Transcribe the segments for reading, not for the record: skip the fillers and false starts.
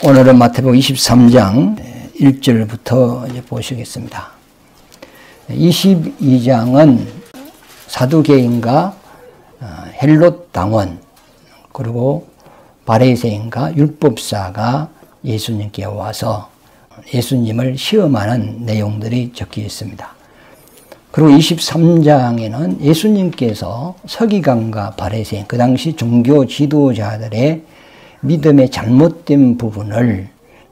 오늘은 마태복음 23장 1절부터 이제 보시겠습니다. 22장은 사두개인과 헬롯 당원 그리고 바리새인과 율법사가 예수님께 와서 예수님을 시험하는 내용들이 적혀 있습니다. 그리고 23장에는 예수님께서 서기관과 바리새인, 그 당시 종교 지도자들의 믿음의 잘못된 부분을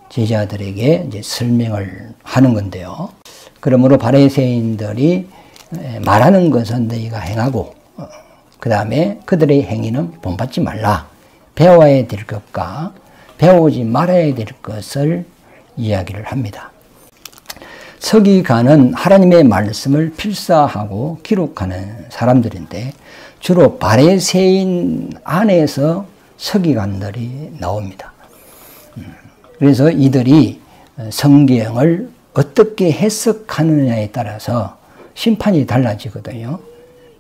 제자들에게 이제 설명을 하는 건데요. 그러므로 바리새인들이 말하는 것은 너희가 행하고, 그 다음에 그들의 행위는 본받지 말라. 배워야 될 것과 배우지 말아야 될 것을 이야기를 합니다. 서기관은 하나님의 말씀을 필사하고 기록하는 사람들인데 주로 바리새인 안에서 서기관들이 나옵니다. 그래서 이들이 성경을 어떻게 해석하느냐에 따라서 심판이 달라지거든요.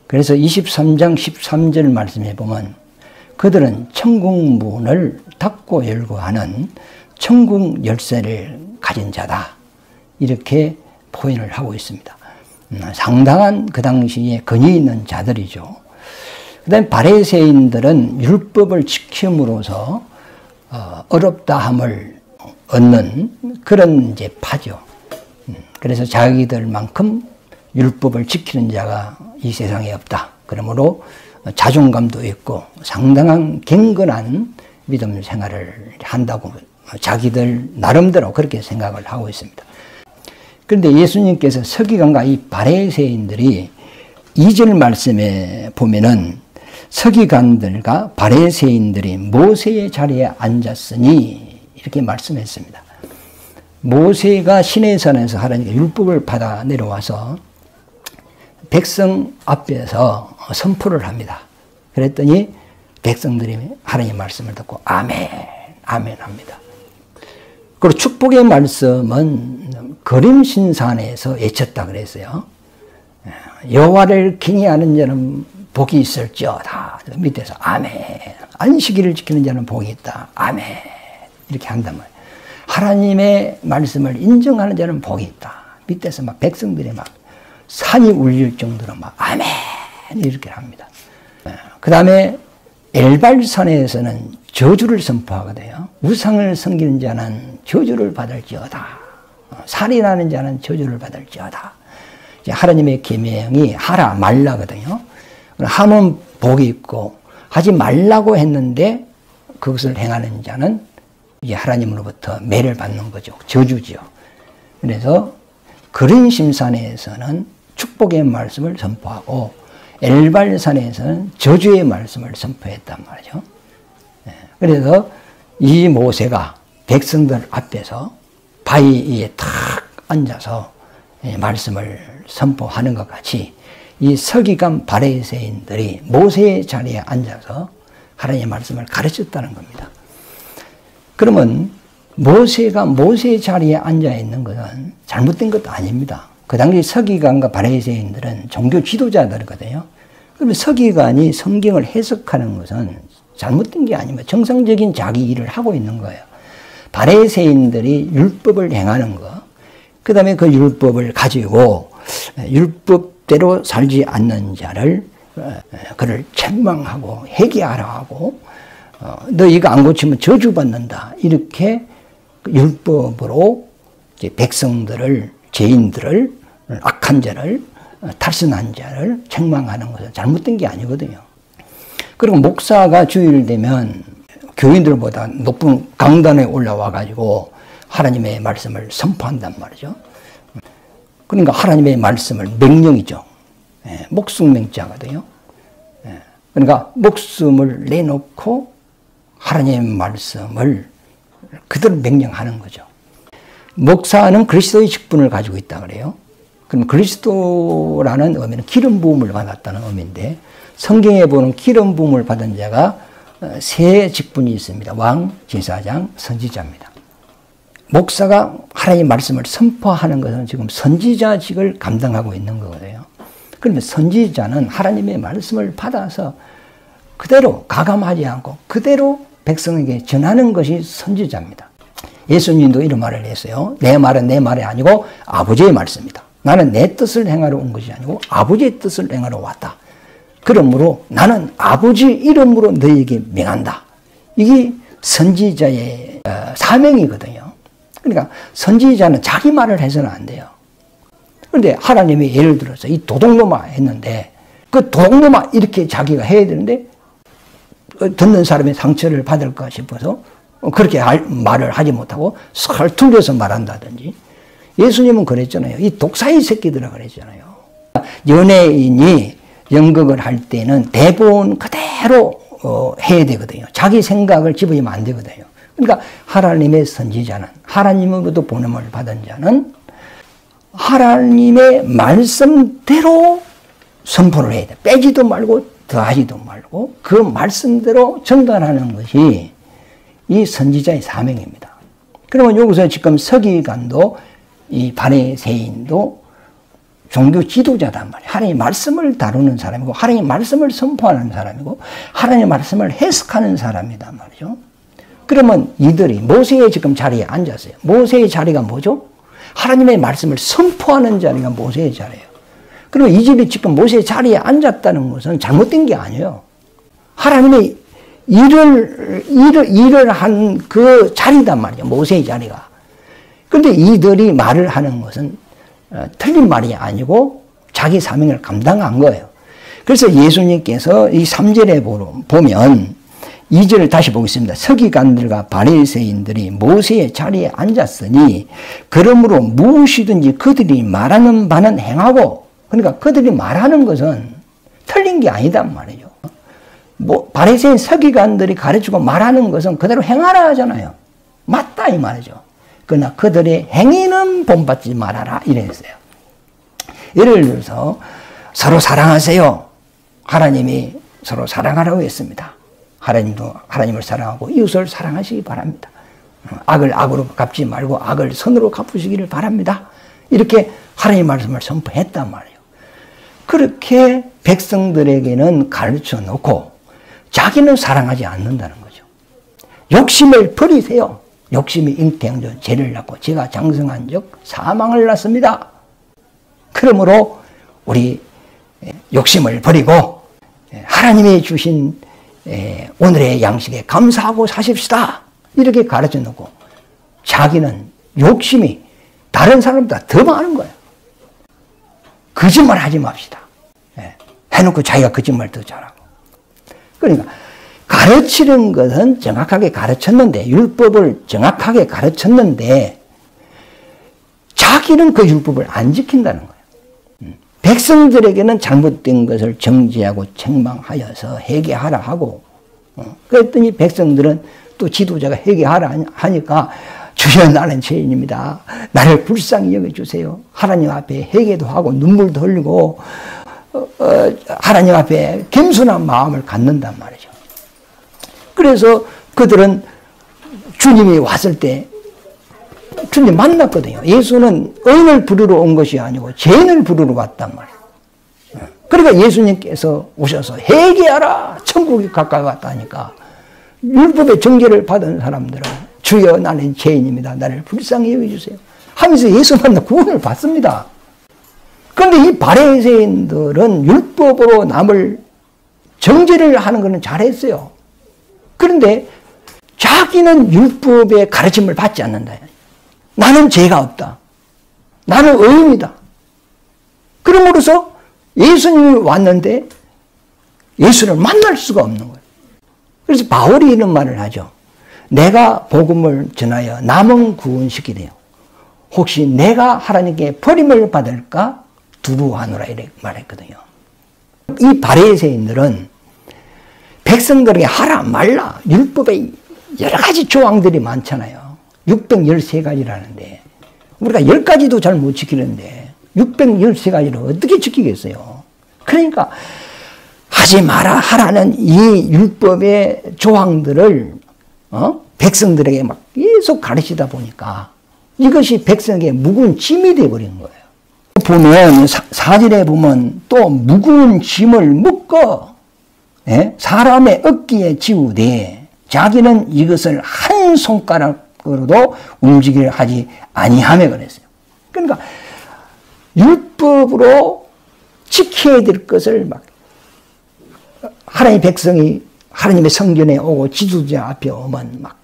그래서 23장 13절 말씀에 보면 그들은 천국 문을 닫고 열고 하는 천국 열쇠를 가진 자다. 이렇게 표현을 하고 있습니다. 상당한 그 당시에 권위 있는 자들이죠. 그 다음에 바리새인들은 율법을 지킴으로써 어렵다함을 얻는 그런 이제 파죠. 그래서 자기들만큼 율법을 지키는 자가 이 세상에 없다. 그러므로 자존감도 있고 상당한 경건한 믿음 생활을 한다고 자기들 나름대로 그렇게 생각을 하고 있습니다. 그런데 예수님께서 서기관과 이 바리새인들이 2절 말씀에 보면은 서기관들과 바리새인들이 모세의 자리에 앉았으니 이렇게 말씀했습니다. 모세가 시내산에서 하나님께 율법을 받아 내려와서 백성 앞에서 선포를 합니다. 그랬더니 백성들이 하나님의 말씀을 듣고 아멘, 아멘 합니다. 그리고 축복의 말씀은 거림신산에서 외쳤다 그랬어요. 여호와를 경외하는 자는 복이 있을지어다. 밑에서 아멘. 안식일을 지키는 자는 복이 있다. 아멘. 이렇게 한단 말이에요. 하나님의 말씀을 인정하는 자는 복이 있다. 밑에서 막 백성들이 막 산이 울릴 정도로 막 아멘 이렇게 합니다. 그 다음에 엘발산에서는 저주를 선포하거든요. 우상을 섬기는 자는 저주를 받을지어다. 살인하는 자는 저주를 받을지어다. 이제 하나님의 계명이 하라 말라거든요. 하면 복이 있고 하지 말라고 했는데 그것을 행하는 자는 이제 하나님으로부터 매를 받는 거죠. 저주지요. 그래서 거림신산에서는 축복의 말씀을 선포하고 엘발산에서는 저주의 말씀을 선포했단 말이죠. 그래서 이 모세가 백성들 앞에서 바위 위에 탁 앉아서 말씀을 선포하는 것 같이 이 서기관 바리새인들이 모세의 자리에 앉아서 하나님의 말씀을 가르쳤다는 겁니다. 그러면 모세가 모세의 자리에 앉아 있는 것은 잘못된 것도 아닙니다. 그 당시 서기관과 바리새인들은 종교 지도자들이거든요. 그러면 서기관이 성경을 해석하는 것은 잘못된 게 아니면 정상적인 자기 일을 하고 있는 거예요. 바리새인들이 율법을 행하는 것, 그 다음에 그 율법을 가지고 율법대로 살지 않는 자를 그를 책망하고 회개하라 하고 너 이거 안 고치면 저주받는다. 이렇게 율법으로 이제 백성들을 죄인들을 악한 자를 탈선한 자를 책망하는 것은 잘못된 게 아니거든요. 그리고 목사가 주일 되면 교인들보다 높은 강단에 올라와 가지고 하나님의 말씀을 선포한단 말이죠. 그러니까 하나님의 말씀을 명령이죠. 목숨맹자거든요. 그러니까 목숨을 내놓고 하나님의 말씀을 그대로 명령하는 거죠. 목사는 그리스도의 직분을 가지고 있다 그래요. 그럼 그리스도라는 의미는 기름 부음을 받았다는 의미인데 성경에 보는 기름 부음을 받은 자가 세 직분이 있습니다. 왕, 제사장, 선지자입니다. 목사가 하나님의 말씀을 선포하는 것은 지금 선지자직을 감당하고 있는 거거든요. 그러면 선지자는 하나님의 말씀을 받아서 그대로 가감하지 않고 그대로 백성에게 전하는 것이 선지자입니다. 예수님도 이런 말을 했어요. 내 말은 내 말이 아니고 아버지의 말씀이다. 나는 내 뜻을 행하러 온 것이 아니고 아버지의 뜻을 행하러 왔다. 그러므로 나는 아버지 이름으로 너희에게 명한다. 이게 선지자의 사명이거든요. 그러니까 선지자는 자기 말을 해서는 안 돼요. 그런데 하나님이 예를 들어서 이 도둑놈아 했는데 그 도둑놈아 이렇게 자기가 해야 되는데 듣는 사람의 상처를 받을까 싶어서 그렇게 말을 하지 못하고 설툴려서 말한다든지. 예수님은 그랬잖아요. 이 독사의 새끼들아 그랬잖아요. 연예인이 연극을 할 때는 대본 그대로 해야 되거든요. 자기 생각을 집어넣으면 안 되거든요. 그러니까 하나님의 선지자는, 하나님으로부터 보냄을 받은 자는 하나님의 말씀대로 선포를 해야 돼. 빼지도 말고 더하지도 말고 그 말씀대로 전달하는 것이 이 선지자의 사명입니다. 그러면 여기서 지금 서기관도 이 바리새인도 종교 지도자단 말이에요. 하나님의 말씀을 다루는 사람이고 하나님의 말씀을 선포하는 사람이고 하나님의 말씀을 해석하는 사람이단 말이죠. 그러면 이들이 모세의 지금 자리에 앉았어요. 모세의 자리가 뭐죠? 하나님의 말씀을 선포하는 자리가 모세의 자리예요. 그리고 이 집이 지금 모세의 자리에 앉았다는 것은 잘못된 게 아니에요. 하나님의 일을 한 그 자리단 말이에요. 모세의 자리가. 그런데 이들이 말을 하는 것은 틀린 말이 아니고 자기 사명을 감당한 거예요. 그래서 예수님께서 이 3절에 보면 2절을 다시 보겠습니다. 서기관들과 바리새인들이 모세의 자리에 앉았으니 그러므로 무엇이든지 그들이 말하는 바는 행하고, 그러니까 그들이 말하는 것은 틀린 게 아니단 말이죠. 바리새인 서기관들이 가르치고 말하는 것은 그대로 행하라 하잖아요. 맞다 이 말이죠. 그러나 그들의 행위는 본받지 말아라 이랬어요. 예를 들어서 서로 사랑하세요. 하나님이 서로 사랑하라고 했습니다. 하나님도 하나님을 사랑하고 이웃을 사랑하시기 바랍니다. 악을 악으로 갚지 말고 악을 선으로 갚으시기를 바랍니다. 이렇게 하나님의 말씀을 선포했단 말이에요. 그렇게 백성들에게는 가르쳐 놓고 자기는 사랑하지 않는다는 거죠. 욕심을 버리세요. 욕심이 잉태한 죄를 낳고 죄가 장성한 적 사망을 낳습니다. 그러므로 우리 욕심을 버리고 하나님이 주신 오늘의 양식에 감사하고 사십시다. 이렇게 가르쳐 놓고 자기는 욕심이 다른 사람보다 더 많은 거예요. 거짓말 하지 맙시다. 해놓고 자기가 거짓말 더 잘하고. 그러니까 가르치는 것은 정확하게 가르쳤는데, 율법을 정확하게 가르쳤는데 자기는 그 율법을 안 지킨다는 거예요. 백성들에게는 잘못된 것을 정지하고 책망하여서 회개하라 하고, 그랬더니 백성들은 또 지도자가 회개하라 하니까 주여 나는 죄인입니다. 나를 불쌍히 여겨주세요. 하나님 앞에 회개도 하고 눈물도 흘리고 하나님 앞에 겸손한 마음을 갖는단 말이죠. 그래서 그들은 주님이 왔을 때 주님 만났거든요. 예수는 의인을 부르러 온 것이 아니고 죄인을 부르러 왔단 말이에요. 그러니까 예수님께서 오셔서 회개하라, 천국이 가까이 왔다니까 율법의 정죄를 받은 사람들은 주여 나는 죄인입니다. 나를 불쌍히 여겨주세요 하면서 예수 만나 구원을 받습니다. 그런데 이 바리새인들은 율법으로 남을 정죄를 하는 것은 잘했어요. 그런데 자기는 율법의 가르침을 받지 않는다. 나는 죄가 없다. 나는 의인이다. 그러므로서 예수님이 왔는데 예수를 만날 수가 없는 거예요. 그래서 바울이 이런 말을 하죠. 내가 복음을 전하여 남은 구원시키되요. 혹시 내가 하나님께 버림을 받을까 두려워하노라 이렇게 말했거든요. 이 바리새인들은 백성들에게 하라 말라 율법에 여러 가지 조항들이 많잖아요. 613가지라는데 우리가 10가지도 잘 못 지키는데 613가지를 어떻게 지키겠어요. 그러니까 하지 마라 하라는 이 율법의 조항들을 백성들에게 막 계속 가르치다 보니까 이것이 백성에게 무거운 짐이 되어버린 거예요. 보면 4절에 보면 또 무거운 짐을 묶어 사람의 어깨에 지우되 자기는 이것을 한 손가락으로 밖으로도 움직이려 하지 아니하며 그랬어요. 그러니까 율법으로 지켜야 될 것을 막 하나님의 백성이 하나님의 성전에 오고 지도자 앞에 오면 막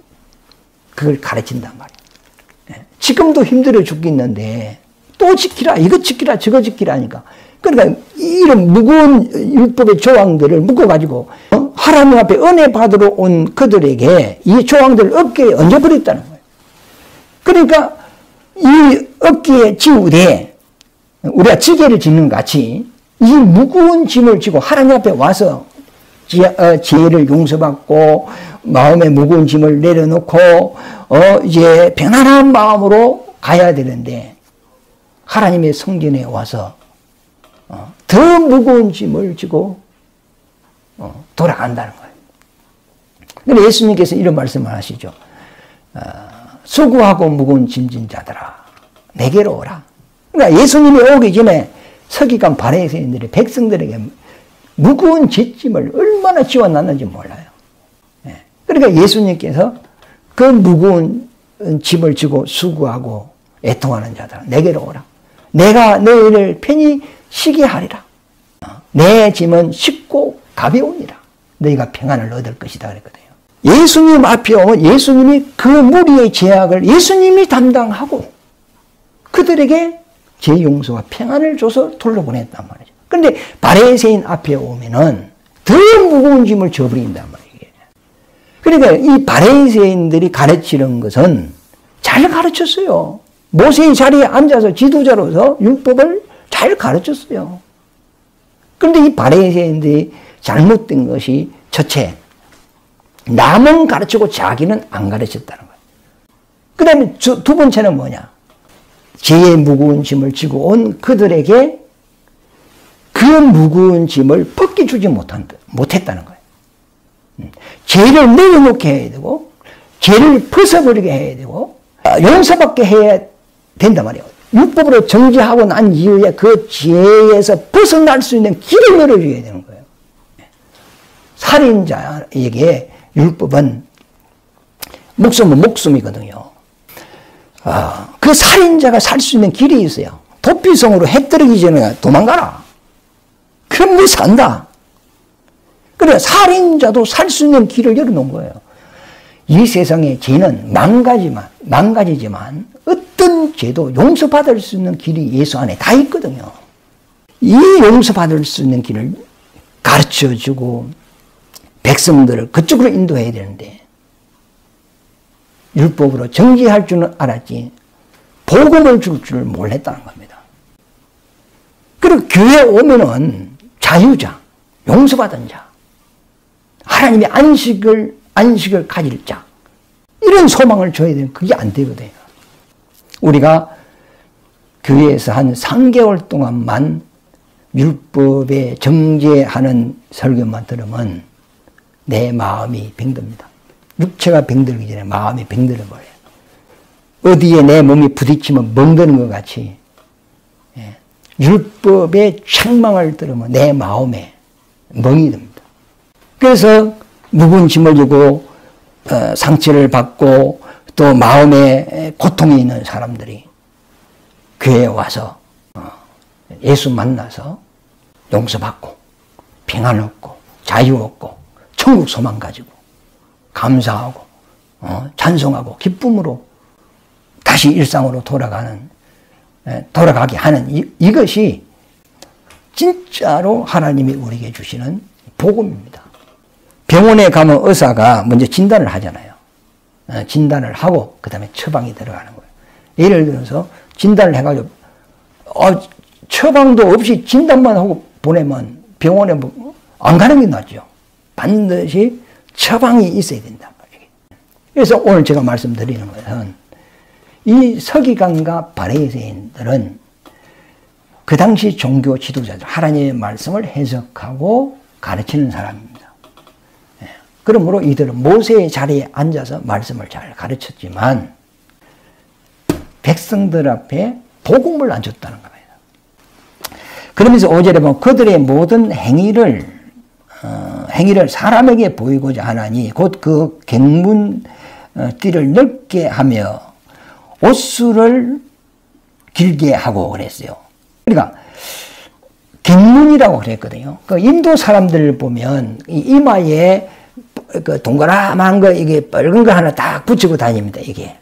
그걸 가르친단 말이에요. 지금도 힘들어 죽겠는데 또 지키라, 이거 지키라, 저거 지키라 하니까. 그러니까 이런 무거운 율법의 조항들을 묶어가지고 하나님 앞에 은혜 받으러 온 그들에게 이 조항들을 어깨에 얹어버렸다는 거예요. 그러니까 이 어깨에 지우되 우리가 지게를 짓는 것 같이 이 무거운 짐을 지고 하나님 앞에 와서 죄를 용서받고 마음의 무거운 짐을 내려놓고 이제 편안한 마음으로 가야 되는데 하나님의 성전에 와서 더 무거운 짐을 지고 돌아간다는 거예요. 그런데 예수님께서 이런 말씀을 하시죠. 수고하고 무거운 짐진 자들아 내게로 오라. 그러니까 예수님이 오기 전에 서기관 바리새인들이 백성들에게 무거운 잿짐을 얼마나 지워놨는지 몰라요. 그러니까 예수님께서 그 무거운 짐을 지고 수고하고 애통하는 자들 내게로 오라. 내가 너희를 편히 쉬게 하리라. 내 짐은 쉽고 가벼우니라. 너희가 평안을 얻을 것이다 그랬거든요. 예수님 앞에 오면 예수님이 그 무리의 죄악을 예수님이 담당하고 그들에게 죄 용서와 평안을 줘서 돌려보냈단 말이죠. 그런데 바리새인 앞에 오면은 더 무거운 짐을 져버린단 말이에요. 그러니까 이 바리새인들이 가르치는 것은 잘 가르쳤어요. 모세의 자리에 앉아서 지도자로서 율법을 잘 가르쳤어요. 그런데 이 바리새인들이 잘못된 것이 첫째, 남은 가르치고 자기는 안 가르쳤다는 거예요. 그 다음에 두 번째는 뭐냐? 죄의 무거운 짐을 지고 온 그들에게 그 무거운 짐을 벗겨주지 못했다는 거예요. 죄를 내려놓게 해야 되고 죄를 벗어버리게 해야 되고 용서받게 해야 된단 말이에요. 율법으로 정죄하고 난 이후에 그 죄에서 벗어날 수 있는 길을 열어줘야 되는 거예요. 살인자에게 율법은 목숨은 목숨이거든요. 그 살인자가 살 수 있는 길이 있어요. 도피성으로 해 떨어지기 전에 도망가라. 그럼 뭐 산다. 그래 살인자도 살 수 있는 길을 열어놓은 거예요. 이 세상의 죄는 망가지지만 어떤 죄도 용서받을 수 있는 길이 예수 안에 다 있거든요. 이 용서받을 수 있는 길을 가르쳐주고 백성들을 그쪽으로 인도해야 되는데 율법으로 정죄할 줄은 알았지 복음을 줄 줄 몰랐다는 겁니다. 그리고 교회에 오면은 자유자, 용서받은 자, 하나님의 안식을 가질 자 이런 소망을 줘야 되는 그게 안 되거든요. 우리가 교회에서 한 3개월 동안만 율법에 정죄하는 설교만 들으면 내 마음이 병듭니다. 육체가 병들기 전에 마음이 병들어버려요. 어디에 내 몸이 부딪히면 멍드는 것 같이 율법의 책망을 들으면 내 마음에 멍이 듭니다. 그래서 무거운 짐을 지고 상처를 받고 또 마음에 고통이 있는 사람들이 교회에 와서 예수 만나서 용서받고 평안 얻고 자유 얻고 천국 소망 가지고 감사하고 찬송하고 기쁨으로 다시 일상으로 돌아가게 하는 이것이 진짜로 하나님이 우리에게 주시는 복음입니다. 병원에 가면 의사가 먼저 진단을 하잖아요. 진단을 하고 그 다음에 처방이 들어가는 거예요. 예를 들어서 진단을 해가지고 처방도 없이 진단만 하고 보내면 병원에 안 가는 게 낫죠. 반드시 처방이 있어야 된단 말이에요. 그래서 오늘 제가 말씀드리는 것은 이 서기관과 바리새인들은 그 당시 종교 지도자들 하나님의 말씀을 해석하고 가르치는 사람입니다. 그러므로 이들은 모세의 자리에 앉아서 말씀을 잘 가르쳤지만 백성들 앞에 복음을 안 줬다는 겁니다. 그러면서 5절에 보면 그들의 모든 행위를 사람에게 보이고자 하나니 곧 그 갱문 띠를 넓게 하며 옷수를 길게 하고 그랬어요. 그러니까 갱문이라고 그랬거든요. 그 인도 사람들 보면 이마에 그 동그라만 거 이게 빨간 거 하나 딱 붙이고 다닙니다. 이게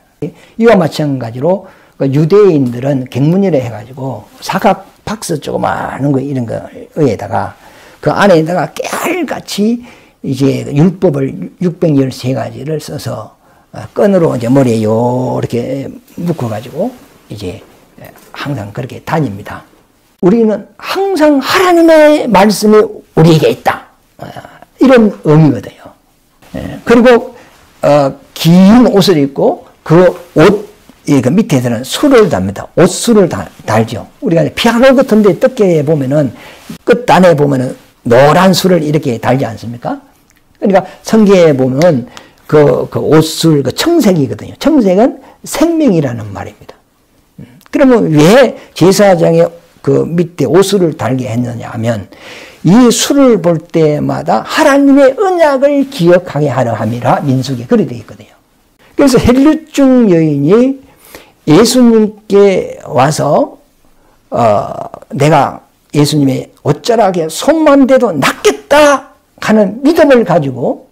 이와 마찬가지로 그 유대인들은 갱문이라 해가지고 사각 박스 조그마한 거 이런 거에다가 그 안에다가 깨알같이 이제 율법을 613가지를 써서 끈으로 이제 머리에 요렇게 묶어가지고 이제 항상 그렇게 다닙니다. 우리는 항상 하나님의 말씀이 우리에게 있다. 이런 의미거든요. 그리고 긴 옷을 입고 그 옷 밑에서는 술을 답니다. 옷술을 달죠. 우리가 피아노 같은 데 뜯게 보면은 끝단에 보면은 노란 술을 이렇게 달지 않습니까? 그러니까 성경에 보면 그 옷술, 그 청색이거든요. 청색은 생명이라는 말입니다. 그러면 왜 제사장의 그 밑에 옷술을 달게 했느냐 하면 이 술을 볼 때마다 하나님의 언약을 기억하게 하려 함이라 민수기에 그렇게 되어 있거든요. 그래서 헬류증 여인이 예수님께 와서 내가 예수님의 옷자락에 손만 대도 낫겠다 하는 믿음을 가지고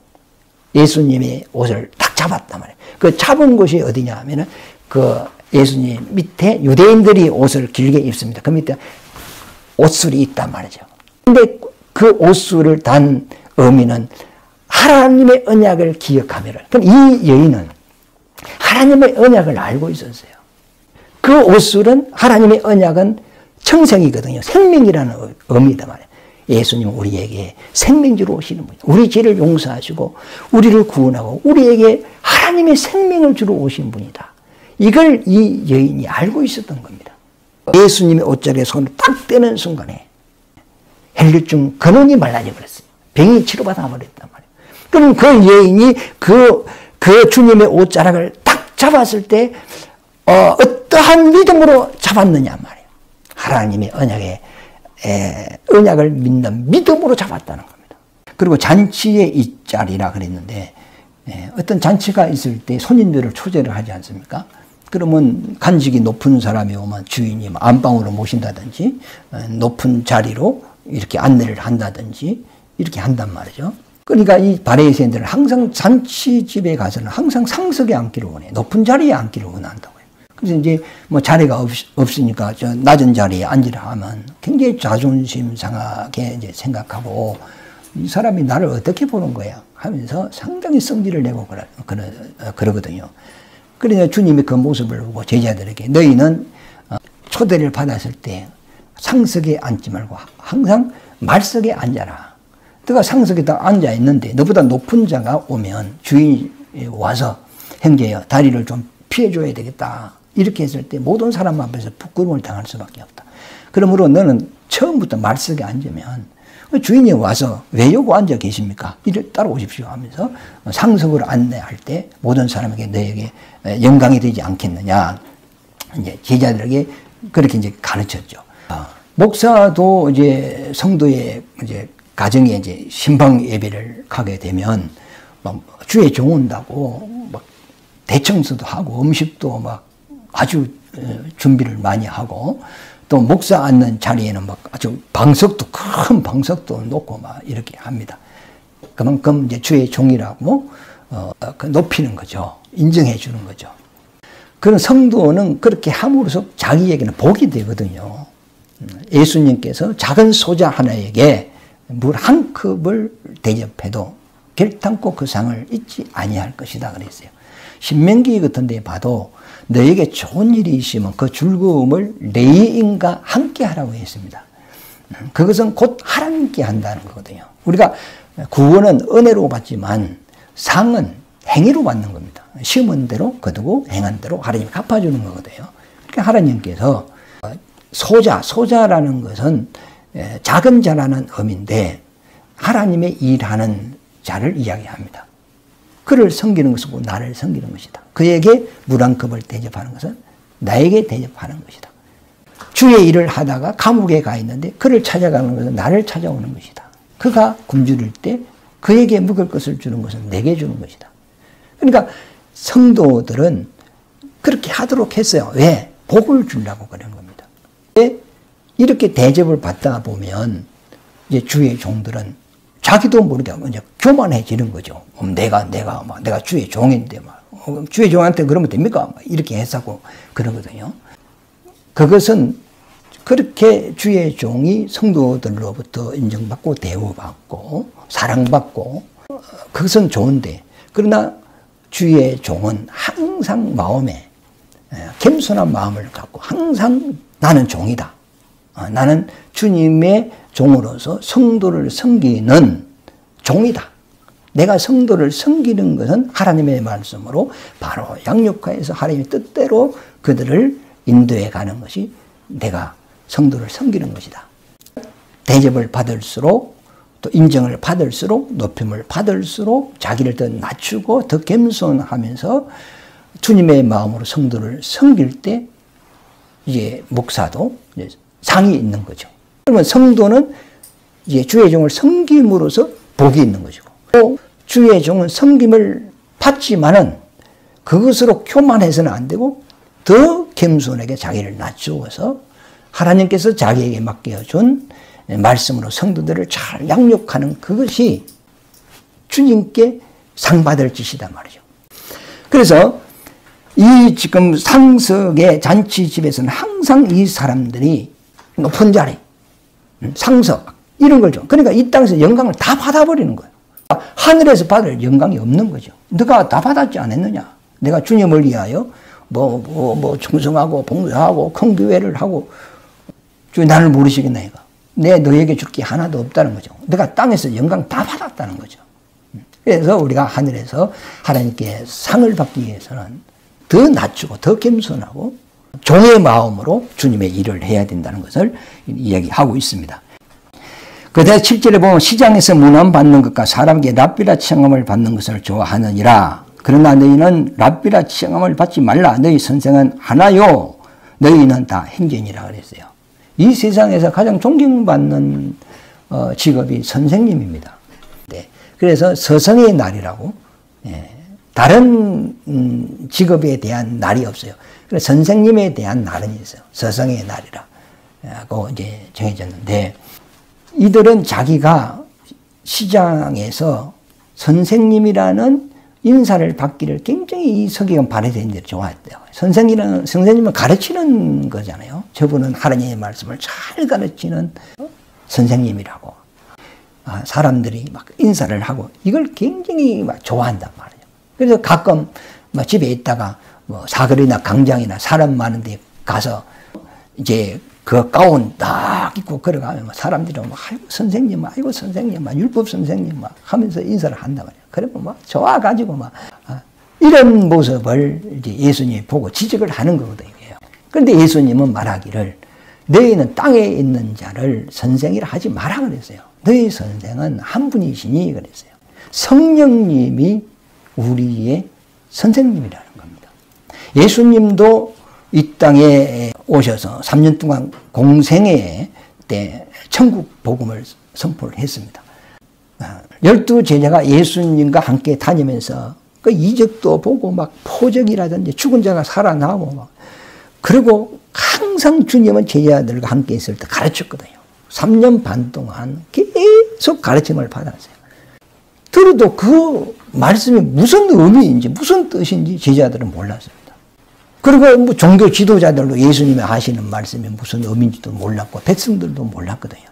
예수님의 옷을 딱 잡았단 말이에요. 그 잡은 곳이 어디냐 하면은 그 예수님 밑에 유대인들이 옷을 길게 입습니다. 그 밑에 옷술이 있단 말이죠. 근데 그 옷술을 단 의미는 하나님의 언약을 기억하며라. 그럼 이 여인은 하나님의 언약을 알고 있었어요. 그 옷술은 하나님의 언약은 청생이거든요. 생명이라는 의미다 말이에요. 예수님은 우리에게 생명주로 오시는 분이에요. 우리 죄를 용서하시고 우리를 구원하고 우리에게 하나님의 생명을 주러 오신 분이다. 이걸 이 여인이 알고 있었던 겁니다. 예수님의 옷자리에 손을 딱 떼는 순간에 헬류증 근원이 말라져 버렸어요. 병이 치료받아 버렸단 말이에요. 그럼 그 여인이 그 주님의 옷자락을 딱 잡았을 때 어떠한 믿음으로 잡았느냐 말이에요. 하나님의 언약을 믿는 믿음으로 잡았다는 겁니다. 그리고 잔치의 이자리라 그랬는데 어떤 잔치가 있을 때 손님들을 초대를 하지 않습니까? 그러면 간직이 높은 사람이 오면 주인이 안방으로 모신다든지 높은 자리로 이렇게 안내를 한다든지 이렇게 한단 말이죠. 그러니까 이 바리새인들은 항상 잔치집에 가서는 항상 상석에 앉기를 원해. 높은 자리에 앉기를 원한다고요. 그래서 이제 뭐 자리가 없으니까 저 낮은 자리에 앉으라 하면 굉장히 자존심 상하게 이제 생각하고 이 사람이 나를 어떻게 보는 거야 하면서 상당히 성질을 내고 그러거든요. 그래서 주님이 그 모습을 보고 제자들에게 너희는 초대를 받았을 때 상석에 앉지 말고 항상 말석에 앉아라. 너가 상석에 딱 앉아 있는데 너보다 높은 자가 오면 주인이 와서 형제여 다리를 좀 피해줘야 되겠다. 이렇게 했을 때 모든 사람 앞에서 부끄러움을 당할 수밖에 없다. 그러므로 너는 처음부터 말석에 앉으면 주인이 와서 왜 여기 앉아 계십니까? 이리 따라오십시오 하면서 상석으로 안내할 때 모든 사람에게 너에게 영광이 되지 않겠느냐. 이제 제자들에게 그렇게 이제 가르쳤죠. 목사도 이제 성도의 이제 가정에 이제 신방 예배를 가게 되면 막 주에 종온다고 막 대청소도 하고 음식도 막 아주 준비를 많이 하고 또 목사 앉는 자리에는 막 아주 방석도 큰 방석도 놓고 막 이렇게 합니다. 그만큼 이제 주의 종이라고 높이는 거죠. 인정해 주는 거죠. 그런 성도는 그렇게 함으로써 자기에게는 복이 되거든요. 예수님께서 작은 소자 하나에게 물 한 컵을 대접해도 결단코 그 상을 잊지 아니할 것이다 그랬어요. 신명기 같은 데 봐도 너에게 좋은 일이 있으면 그 즐거움을 내 인과 함께 하라고 했습니다. 그것은 곧 하나님께 한다는 거거든요. 우리가 구원은 은혜로 받지만 상은 행위로 받는 겁니다. 심은 대로 거두고 행한 대로 하나님이 갚아주는 거거든요. 그러니까 하나님께서 소자라는 것은 작은 자라는 의미인데 하나님의 일하는 자를 이야기합니다. 그를 섬기는 것이고 나를 섬기는 것이다. 그에게 물 한 컵을 대접하는 것은 나에게 대접하는 것이다. 주의 일을 하다가 감옥에 가 있는데 그를 찾아가는 것은 나를 찾아오는 것이다. 그가 굶주릴 때 그에게 먹을 것을 주는 것은 내게 주는 것이다. 그러니까 성도들은 그렇게 하도록 했어요. 왜? 복을 주려고 그런 겁니다. 이렇게 대접을 받다 보면 이제 주의 종들은 자기도 모르게 이제 교만해지는 거죠. 내가 주의 종인데 주의 종한테 그러면 됩니까? 이렇게 해서고 그러거든요. 그것은 그렇게 주의 종이 성도들로부터 인정받고 대우받고 사랑받고 그것은 좋은데, 그러나 주의 종은 항상 마음에 겸손한 마음을 갖고 항상 나는 종이다. 나는 주님의 종으로서 성도를 섬기는 종이다. 내가 성도를 섬기는 것은 하나님의 말씀으로 바로 양육하여서 하나님의 뜻대로 그들을 인도해 가는 것이 내가 성도를 섬기는 것이다. 대접을 받을수록 또 인정을 받을수록 높임을 받을수록 자기를 더 낮추고 더 겸손하면서 주님의 마음으로 성도를 섬길 때 이제 목사도 이제 상이 있는 거죠. 그러면 성도는 이제 주의 종을 섬김으로써 복이 있는 것이고, 또 주의 종은 섬김을 받지만은 그것으로 교만해서는 안 되고 더 겸손하게 자기를 낮추어서 하나님께서 자기에게 맡겨준 말씀으로 성도들을 잘 양육하는 그것이 주님께 상 받을 짓이다 말이죠. 그래서 이 지금 상석의 잔치집에서는 항상 이 사람들이 높은 자리, 상석 이런 걸 줘. 그러니까 이 땅에서 영광을 다 받아버리는 거예요. 하늘에서 받을 영광이 없는 거죠. 너가 다 받았지 않았느냐? 내가 주님을 위하여 충성하고 봉사하고 큰 교회를 하고 주님 나를 모르시겠나 이거. 내 너에게 줄 게 하나도 없다는 거죠. 내가 땅에서 영광 다 받았다는 거죠. 그래서 우리가 하늘에서 하나님께 상을 받기 위해서는 더 낮추고 더 겸손하고 종의 마음으로 주님의 일을 해야 된다는 것을 이야기하고 있습니다. 그다음 7절에 보면 시장에서 문안받는 것과 사람에게 랍비라 칭함을 받는 것을 좋아하느니라. 그러나 너희는 랍비라 칭함을 받지 말라. 너희 선생은 하나요. 너희는 다 행전이라 그랬어요. 이 세상에서 가장 존경받는 직업이 선생님입니다. 네. 그래서 서성의 날이라고, 다른 직업에 대한 날이 없어요. 그래서 선생님에 대한 날은 있어요. 서성의 날이라고 이제 정해졌는데, 이들은 자기가 시장에서 선생님이라는 인사를 받기를 굉장히 이 서기관 바리새인들이 좋아했대요. 선생님은 가르치는 거잖아요. 저분은 하나님의 말씀을 잘 가르치는 선생님이라고. 사람들이 막 인사를 하고 이걸 굉장히 막 좋아한단 말이에요. 그래서 가끔 막 집에 있다가 뭐 사거리나 강장이나 사람 많은 데 가서 이제 그 가운 딱 입고 걸어가면 사람들이 막 아이고 선생님, 막 율법 선생님 막 하면서 인사를 한단 말이에요. 그러면 막 좋아가지고 막 이런 모습을 이제 예수님이 보고 지적을 하는 거거든요. 그런데 예수님은 말하기를 너희는 땅에 있는 자를 선생이라 하지 마라 그랬어요. 너희 선생은 한 분이시니 그랬어요. 성령님이 우리의 선생님이라는 겁니다. 예수님도 이 땅에 오셔서 3년 동안 공생애 때 천국 복음을 선포를 했습니다. 12 제자가 예수님과 함께 다니면서 그 이적도 보고 막 표적이라든지 죽은 자가 살아나고 막 그리고 항상 주님은 제자들과 함께 있을 때 가르쳤거든요. 3년 반 동안 계속 가르침을 받았어요. 들어도 그 말씀이 무슨 의미인지 무슨 뜻인지 제자들은 몰랐습니다. 그리고 뭐 종교 지도자들도 예수님이 하시는 말씀이 무슨 의미인지도 몰랐고 백성들도 몰랐거든요.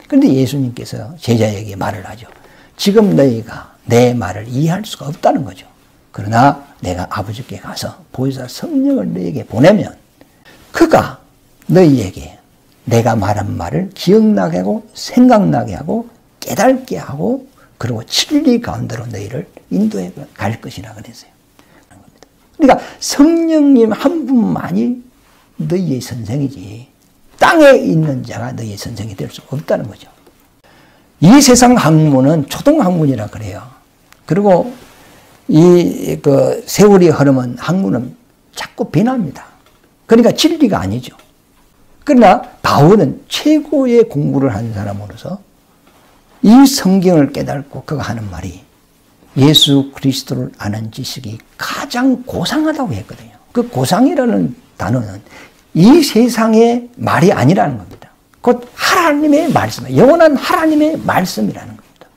그런데 예수님께서 제자에게 말을 하죠. 지금 너희가 내 말을 이해할 수가 없다는 거죠. 그러나 내가 아버지께 가서 보혜사 성령을 너희에게 보내면 그가 너희에게 내가 말한 말을 기억나게 하고 생각나게 하고 깨닫게 하고 그리고 진리 가운데로 너희를 인도해 갈 것이라 그랬어요. 그러니까 성령님 한 분만이 너희의 선생이지 땅에 있는 자가 너희의 선생이 될 수 없다는 거죠. 이 세상 학문은 초등학문이라 그래요. 그리고 그 세월이 흐르면 학문은 자꾸 변합니다. 그러니까 진리가 아니죠. 그러나 바울은 최고의 공부를 한 사람으로서 이 성경을 깨닫고 그가 하는 말이 예수 그리스도를 아는 지식이 가장 고상하다고 했거든요. 그 고상이라는 단어는 이 세상의 말이 아니라는 겁니다. 곧 하나님의 말씀, 영원한 하나님의 말씀이라는 겁니다.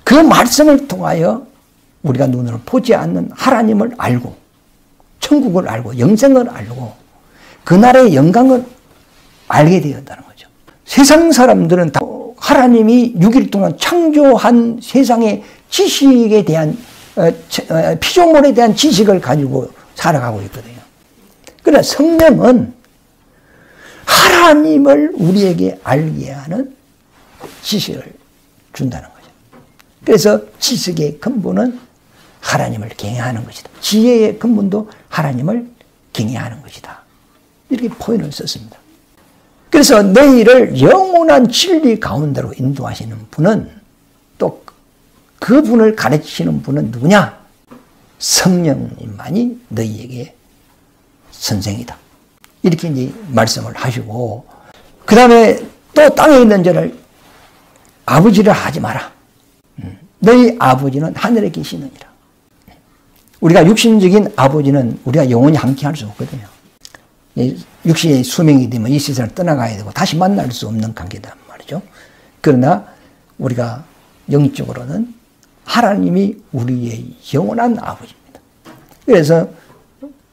그 말씀을 통하여 우리가 눈으로 보지 않는 하나님을 알고 천국을 알고 영생을 알고 그날의 영광을 알게 되었다는 거죠. 세상 사람들은 다 하나님이 6일 동안 창조한 세상의 지식에 대한 피조물에 대한 지식을 가지고 살아가고 있거든요. 그러나 성령은 하나님을 우리에게 알게 하는 지식을 준다는 거죠. 그래서 지식의 근본은 하나님을 경외하는 것이다. 지혜의 근본도 하나님을 경외하는 것이다. 이렇게 표현을 썼습니다. 그래서 너희를 영원한 진리 가운데로 인도하시는 분은 또 그분을 가르치시는 분은 누구냐? 성령님만이 너희에게 선생이다. 이렇게 이제 말씀을 하시고, 그 다음에 또 땅에 있는 자를 아버지를 하지 마라. 너희 아버지는 하늘에 계시느니라. 우리가 육신적인 아버지는 우리가 영원히 함께 할 수 없거든요. 육신의 수명이 되면 이 세상을 떠나가야 되고 다시 만날 수 없는 관계단 말이죠. 그러나 우리가 영적으로는 하나님이 우리의 영원한 아버지입니다. 그래서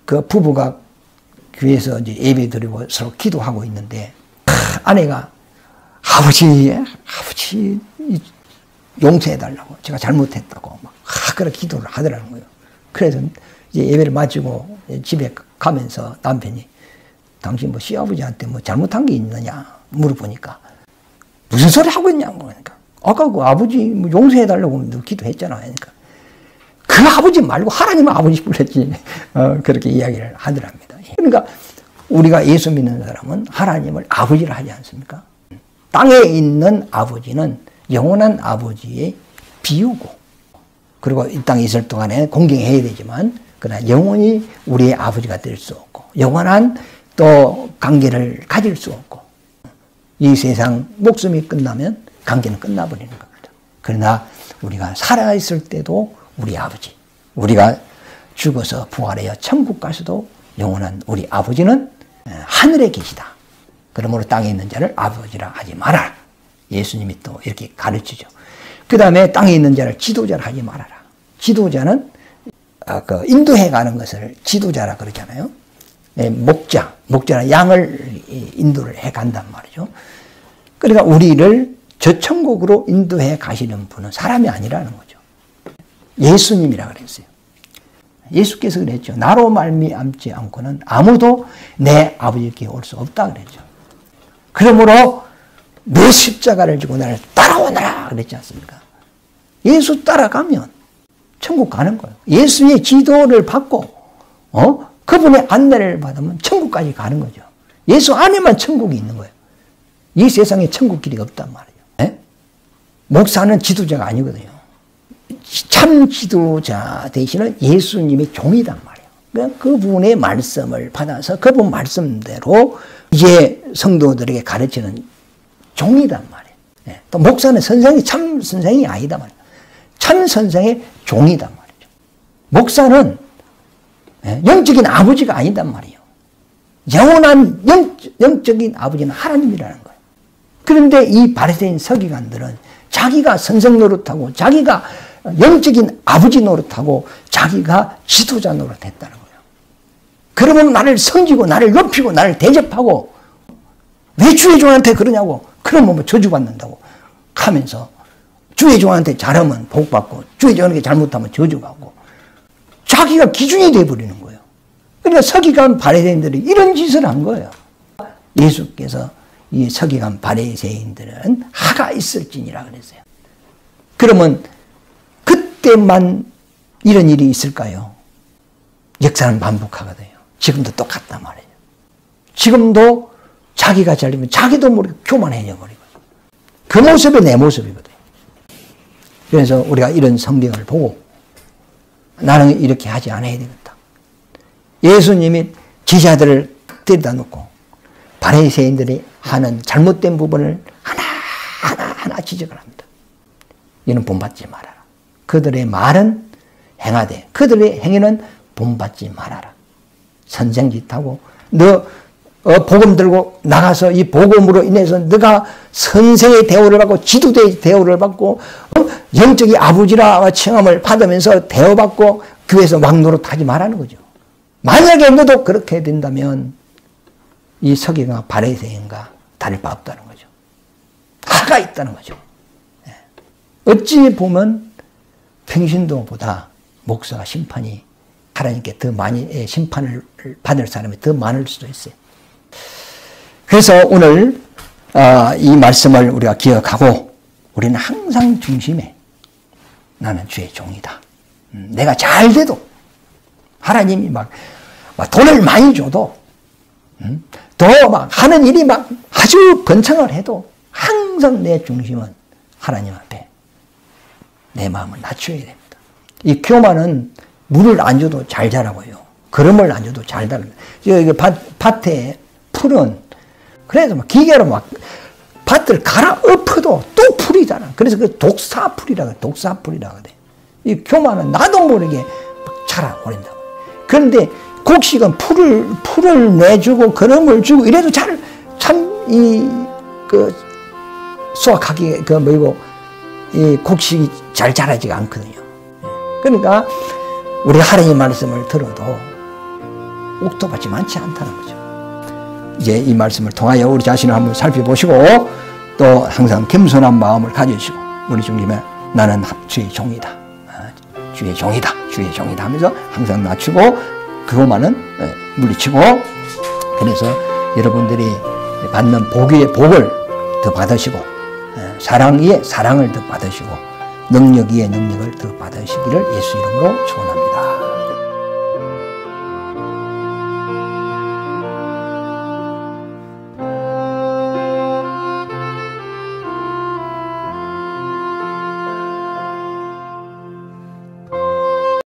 그 부부가 교회에서 이제 예배 드리고 서로 기도하고 있는데 아내가 아버지 용서해달라고 제가 잘못했다고 막 그렇게 기도를 하더라는 거예요. 그래서 이제 예배를 마치고 집에 가면서 남편이 당신 뭐 시아버지한테 뭐 잘못한 게 있느냐 물어보니까 무슨 소리 하고 있냐고 그러니까 아까 그 아버지 뭐 용서해달라고 기도했잖아. 그러니까 그 아버지 말고 하나님 아버지 불렀지. 그렇게 이야기를 하더랍니다. 그러니까 우리가 예수 믿는 사람은 하나님을 아버지를 하지 않습니까? 땅에 있는 아버지는 영원한 아버지의 비유고, 그리고 이 땅에 있을 동안에 공경해야 되지만 그러나 영원히 우리의 아버지가 될 수 없고 영원한 또 관계를 가질 수 없고, 이 세상 목숨이 끝나면 관계는 끝나버리는 겁니다. 그러나 우리가 살아있을 때도 우리 아버지, 우리가 죽어서 부활하여 천국 가서도 영원한 우리 아버지는 하늘에 계시다. 그러므로 땅에 있는 자를 아버지라 하지 마라. 예수님이 또 이렇게 가르치죠. 그 다음에 땅에 있는 자를 지도자라 하지 말아라. 지도자는 인도해 가는 것을 지도자라 그러잖아요. 목자는 양을 인도를 해 간단 말이죠. 그러니까 우리를 저 천국으로 인도해 가시는 분은 사람이 아니라는 거죠. 예수님이라 그랬어요. 예수께서 그랬죠. 나로 말미암지 않고는 아무도 내 아버지께 올 수 없다 그랬죠. 그러므로 내 십자가를 지고 나를 따라오너라 그랬지 않습니까? 예수 따라가면 천국 가는 거예요. 예수의 지도를 받고 그분의 안내를 받으면 천국까지 가는 거죠. 예수 안에만 천국이 있는 거예요. 이 세상에 천국 길이 없단 말이에요. 네? 목사는 지도자가 아니거든요. 참 지도자 대신은 예수님의 종이단 말이에요. 그러니까 그분의 말씀을 받아서 그분 말씀대로 이제 성도들에게 가르치는 종이단 말이에요. 네. 또 목사는 선생이 참 선생이 아니다 말이에요. 참 선생의 종이단 말이죠. 목사는 영적인 아버지가 아니단 말이에요. 영원한 영적인 아버지는 하나님이라는 거예요. 그런데 이 바리새인 서기관들은 자기가 선생 노릇하고 자기가 영적인 아버지 노릇하고 자기가 지도자 노릇했다는 거예요. 그러면 나를 섬기고 나를 높이고 나를 대접하고 왜 주의 종한테 그러냐고, 그러면 뭐 저주받는다고 하면서 주의 종한테 잘하면 복받고 주의 종한테 잘못하면 저주받고 자기가 기준이 돼버리는 거예요. 그러니까 서기관 바리새인들이 이런 짓을 한 거예요. 예수께서 이 서기관 바리새인들은 하가 있을지니라 그랬어요. 그러면 그때만 이런 일이 있을까요? 역사는 반복하거든요. 지금도 똑같단 말이에요. 지금도 자기가 잘되면 자기도 모르게 교만해져 버리고 그 모습이 내 모습이거든요. 그래서 우리가 이런 성경을 보고 나는 이렇게 하지 않아야 되겠다. 예수님이 제자들을 데려다 놓고 바리새인들이 하는 잘못된 부분을 하나하나 지적을 합니다. 이는 본받지 말아라. 그들의 말은 행하되 그들의 행위는 본받지 말아라. 선생짓하고 너 복음 들고 나가서 이 복음으로 인해서 너가 선생의 대우를 받고 지도자의 대우를 받고 영적인 아버지라 칭함을 받으면서 대우받고 교회에서 왕노릇하지 말라는 거죠. 만약에 너도 그렇게 된다면 이 서기가 바리새인과 다를 바 없다는 거죠. 하가 있다는 거죠. 어찌 보면 평신도보다 목사가 심판이 하나님께 더 많이 심판을 받을 사람이 더 많을 수도 있어요. 그래서 오늘 이 말씀을 우리가 기억하고 우리는 항상 중심에 나는 주의 종이다. 내가 잘 돼도 하나님이 막 돈을 많이 줘도 더 막 하는 일이 막 아주 번창을 해도 항상 내 중심은 하나님 앞에 내 마음을 낮춰야 됩니다. 이 교만은 물을 안 줘도 잘 자라고요. 거름을 안 줘도 잘 자랍니다. 여기 밭에 풀은 그래서 막 기계로 막 밭을 갈아 엎어도 또 풀이 자라. 그래서 그 독사풀이라고 해. 독사풀이라고 해. 이 교만은 나도 모르게 막 자라버린다고. 그런데 곡식은 풀을 내주고 거름을 주고 이래도 수확하기 이 곡식이 잘 자라지가 않거든요. 그러니까 우리 하나님 말씀을 들어도 옥토밭이 많지 않다는 거죠. 이제 이 말씀을 통하여 우리 자신을 한번 살펴보시고 또 항상 겸손한 마음을 가지시고 우리 주님의 나는 주의 종이다. 주의 종이다. 주의 종이다 하면서 항상 낮추고 그것만은 물리치고 그래서 여러분들이 받는 복 위에 복을 더 받으시고 사랑 위에 사랑을 더 받으시고 능력 위에 능력을 더 받으시기를 예수 이름으로 축원합니다.